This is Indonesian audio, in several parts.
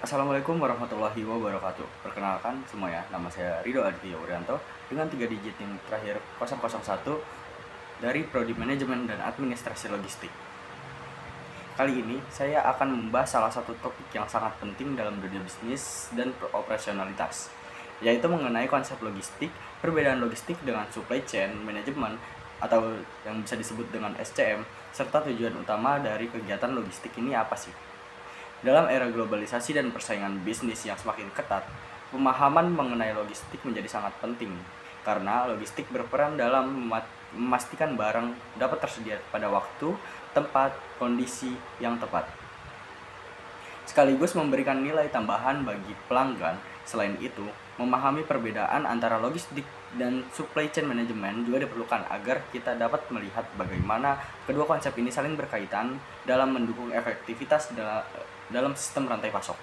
Assalamualaikum warahmatullahi wabarakatuh. Perkenalkan semuanya, nama saya Rido Aditya Wuryanto dengan 3 digit yang terakhir 001 dari Prodi Manajemen dan Administrasi Logistik. Kali ini saya akan membahas salah satu topik yang sangat penting dalam dunia bisnis dan operasionalitas, yaitu mengenai konsep logistik, perbedaan logistik dengan supply chain management atau yang bisa disebut dengan SCM, serta tujuan utama dari kegiatan logistik ini apa sih. Dalam era globalisasi dan persaingan bisnis yang semakin ketat, pemahaman mengenai logistik menjadi sangat penting karena logistik berperan dalam memastikan barang dapat tersedia pada waktu, tempat, kondisi yang tepat, sekaligus memberikan nilai tambahan bagi pelanggan. Selain itu, memahami perbedaan antara logistik dan supply chain management juga diperlukan agar kita dapat melihat bagaimana kedua konsep ini saling berkaitan dalam mendukung efektivitas dalam sistem rantai pasok.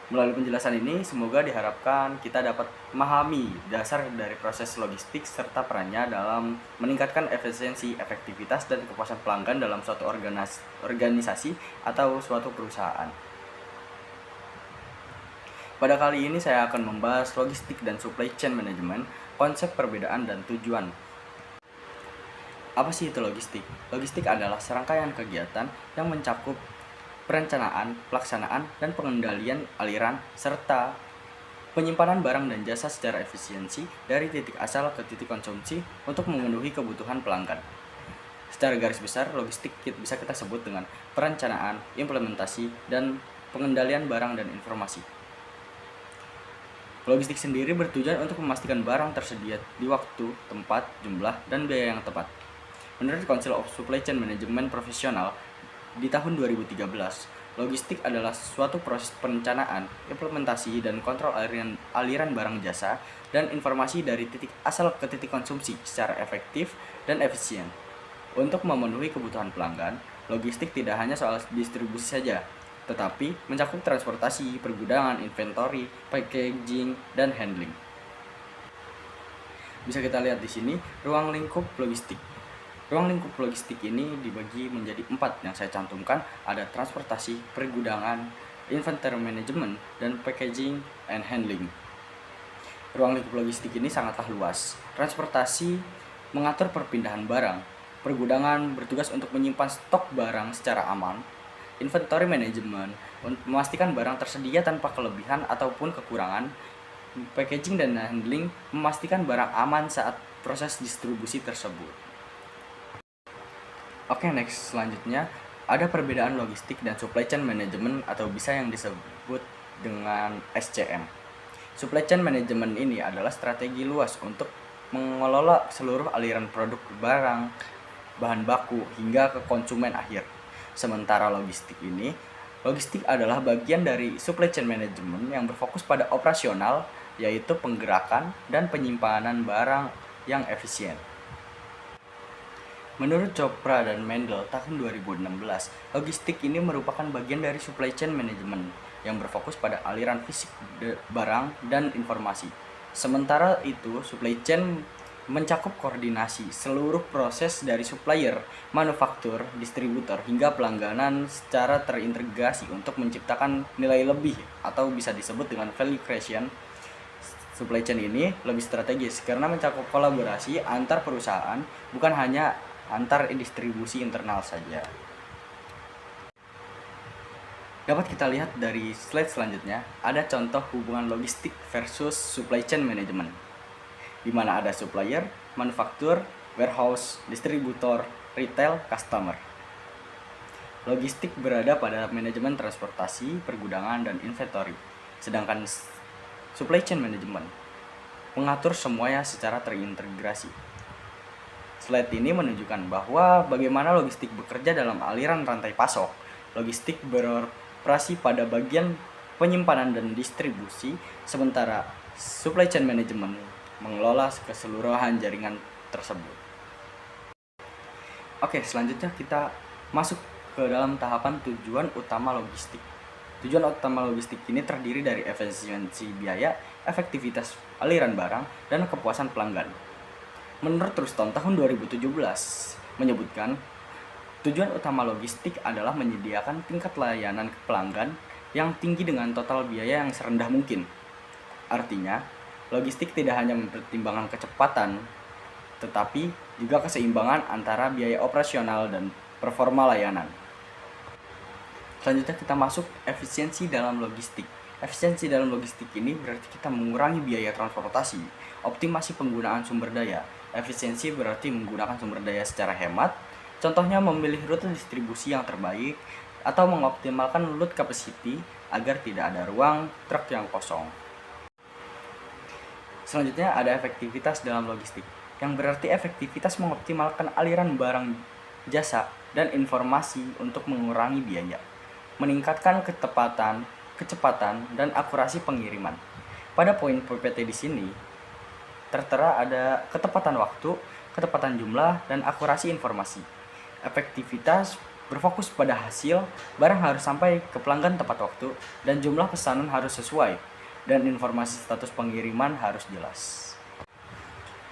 Melalui penjelasan ini, semoga diharapkan kita dapat memahami dasar dari proses logistik serta perannya dalam meningkatkan efisiensi, efektivitas, dan kepuasan pelanggan dalam suatu organisasi atau suatu perusahaan. Pada kali ini saya akan membahas logistik dan supply chain management, konsep perbedaan dan tujuan. Apa sih itu logistik? Logistik adalah serangkaian kegiatan yang mencakup perencanaan, pelaksanaan, dan pengendalian aliran, serta penyimpanan barang dan jasa secara efisiensi dari titik asal ke titik konsumsi untuk memenuhi kebutuhan pelanggan. Secara garis besar, logistik bisa kita sebut dengan perencanaan, implementasi, dan pengendalian barang dan informasi. Logistik sendiri bertujuan untuk memastikan barang tersedia di waktu, tempat, jumlah, dan biaya yang tepat. Menurut Council of Supply Chain Management Profesional, di tahun 2013, logistik adalah suatu proses perencanaan, implementasi, dan kontrol aliran barang jasa dan informasi dari titik asal ke titik konsumsi secara efektif dan efisien. Untuk memenuhi kebutuhan pelanggan, logistik tidak hanya soal distribusi saja, tetapi mencakup transportasi, pergudangan, inventory, packaging, dan handling. Bisa kita lihat di sini ruang lingkup logistik. Ruang lingkup logistik ini dibagi menjadi 4 yang saya cantumkan, ada transportasi, pergudangan, inventory management, dan packaging and handling. Ruang lingkup logistik ini sangatlah luas. Transportasi mengatur perpindahan barang, pergudangan bertugas untuk menyimpan stok barang secara aman, inventory management memastikan barang tersedia tanpa kelebihan ataupun kekurangan, packaging dan handling memastikan barang aman saat proses distribusi tersebut. Oke, next selanjutnya ada perbedaan logistik dan supply chain management atau bisa yang disebut dengan SCM. Supply chain management ini adalah strategi luas untuk mengelola seluruh aliran produk barang, bahan baku hingga ke konsumen akhir. Sementara logistik adalah bagian dari supply chain management yang berfokus pada operasional, yaitu penggerakan dan penyimpanan barang yang efisien. Menurut Chopra dan Mendel tahun 2016, logistik ini merupakan bagian dari supply chain management yang berfokus pada aliran fisik barang dan informasi. Sementara itu, supply chain mencakup koordinasi seluruh proses dari supplier, manufaktur, distributor, hingga pelangganan secara terintegrasi untuk menciptakan nilai lebih atau bisa disebut dengan value creation. Supply chain ini lebih strategis karena mencakup kolaborasi antar perusahaan, bukan hanya antar distribusi internal saja. Dapat kita lihat dari slide selanjutnya, ada contoh hubungan logistik versus supply chain management, di mana ada supplier, manufaktur, warehouse, distributor, retail, customer. Logistik berada pada manajemen transportasi, pergudangan, dan inventory, sedangkan supply chain management mengatur semuanya secara terintegrasi. Slide ini menunjukkan bahwa bagaimana logistik bekerja dalam aliran rantai pasok. Logistik beroperasi pada bagian penyimpanan dan distribusi, sementara supply chain management mengelola keseluruhan jaringan tersebut. Oke, selanjutnya kita masuk ke dalam tahapan tujuan utama logistik. Tujuan utama logistik ini terdiri dari efisiensi biaya, efektivitas aliran barang, dan kepuasan pelanggan. Menurut Ruston tahun 2017 menyebutkan Tujuan utama logistik adalah menyediakan tingkat layanan ke pelanggan yang tinggi dengan total biaya yang serendah mungkin. Artinya, logistik tidak hanya mempertimbangkan kecepatan, tetapi juga keseimbangan antara biaya operasional dan performa layanan. Selanjutnya kita masuk efisiensi dalam logistik. Efisiensi dalam logistik ini berarti kita mengurangi biaya transportasi, optimasi penggunaan sumber daya. Efisiensi berarti menggunakan sumber daya secara hemat, contohnya memilih rute distribusi yang terbaik atau mengoptimalkan load capacity agar tidak ada ruang truk yang kosong. Selanjutnya ada efektivitas dalam logistik, yang berarti efektivitas mengoptimalkan aliran barang, jasa, dan informasi untuk mengurangi biaya, meningkatkan kecepatan, dan akurasi pengiriman. Pada poin PPT di sini tertera ada ketepatan waktu, ketepatan jumlah, dan akurasi informasi. Efektivitas berfokus pada hasil, barang harus sampai ke pelanggan tepat waktu, dan jumlah pesanan harus sesuai, dan informasi status pengiriman harus jelas.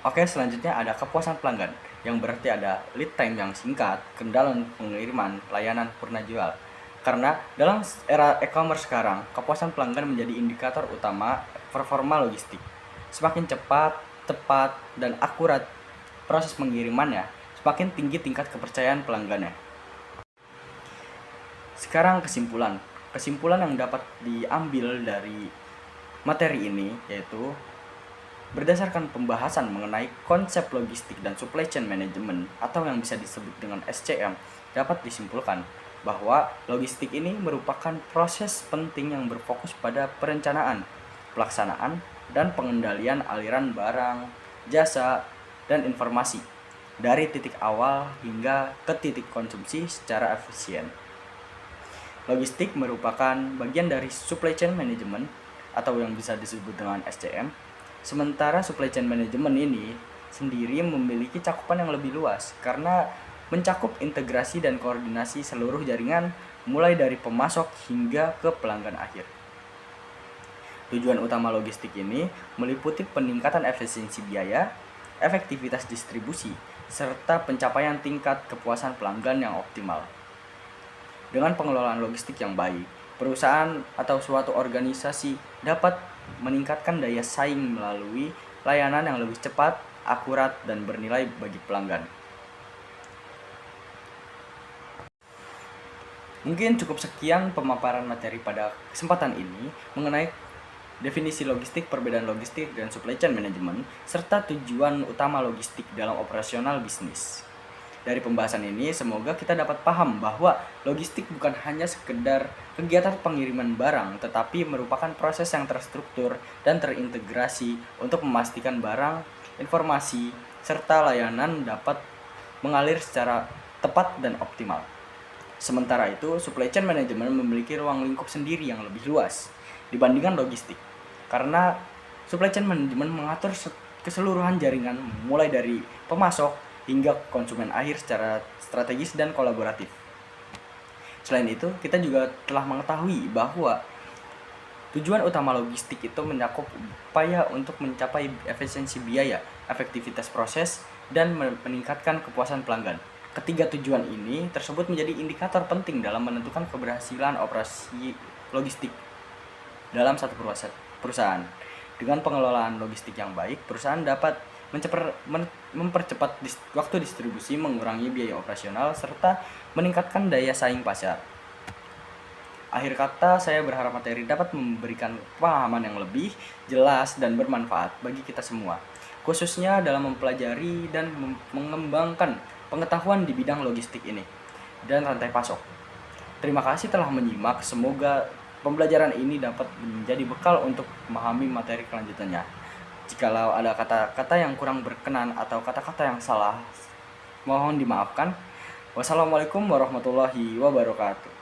Oke, selanjutnya ada kepuasan pelanggan, yang berarti ada lead time yang singkat, kendala pengiriman, layanan purna jual. Karena dalam era e-commerce sekarang, kepuasan pelanggan menjadi indikator utama performa logistik. Semakin cepat, tepat, dan akurat proses pengirimannya, semakin tinggi tingkat kepercayaan pelanggannya. Sekarang kesimpulan. Kesimpulan yang dapat diambil dari materi ini yaitu berdasarkan pembahasan mengenai konsep logistik dan supply chain management atau yang bisa disebut dengan SCM, dapat disimpulkan bahwa logistik ini merupakan proses penting yang berfokus pada perencanaan, pelaksanaan, dan pengendalian aliran barang, jasa, dan informasi dari titik awal hingga ke titik konsumsi secara efisien. Logistik merupakan bagian dari supply chain management atau yang bisa disebut dengan SCM. Sementara supply chain management ini sendiri memiliki cakupan yang lebih luas karena mencakup integrasi dan koordinasi seluruh jaringan mulai dari pemasok hingga ke pelanggan akhir. Tujuan utama logistik ini meliputi peningkatan efisiensi biaya, efektivitas distribusi, serta pencapaian tingkat kepuasan pelanggan yang optimal. Dengan pengelolaan logistik yang baik, perusahaan atau suatu organisasi dapat meningkatkan daya saing melalui layanan yang lebih cepat, akurat, dan bernilai bagi pelanggan. Mungkin cukup sekian pemaparan materi pada kesempatan ini mengenai definisi logistik, perbedaan logistik, dan supply chain management, serta tujuan utama logistik dalam operasional bisnis. Dari pembahasan ini, semoga kita dapat paham bahwa logistik bukan hanya sekedar kegiatan pengiriman barang, tetapi merupakan proses yang terstruktur dan terintegrasi untuk memastikan barang, informasi, serta layanan dapat mengalir secara tepat dan optimal. Sementara itu, supply chain management memiliki ruang lingkup sendiri yang lebih luas dibandingkan logistik. Karena supply chain management mengatur keseluruhan jaringan mulai dari pemasok hingga konsumen akhir secara strategis dan kolaboratif. Selain itu, kita juga telah mengetahui bahwa tujuan utama logistik itu mencakup upaya untuk mencapai efisiensi biaya, efektivitas proses, dan meningkatkan kepuasan pelanggan. Ketiga tujuan ini tersebut menjadi indikator penting dalam menentukan keberhasilan operasi logistik dalam satu perusahaan. Dengan pengelolaan logistik yang baik, perusahaan dapat mempercepat waktu distribusi, mengurangi biaya operasional, serta meningkatkan daya saing pasar. Akhir kata, saya berharap materi dapat memberikan pemahaman yang lebih jelas dan bermanfaat bagi kita semua, khususnya dalam mempelajari dan mengembangkan pengetahuan di bidang logistik ini dan rantai pasok. Terima kasih telah menyimak, semoga pembelajaran ini dapat menjadi bekal untuk memahami materi kelanjutannya. Jikalau ada kata-kata yang kurang berkenan atau kata-kata yang salah, mohon dimaafkan. Wassalamualaikum warahmatullahi wabarakatuh.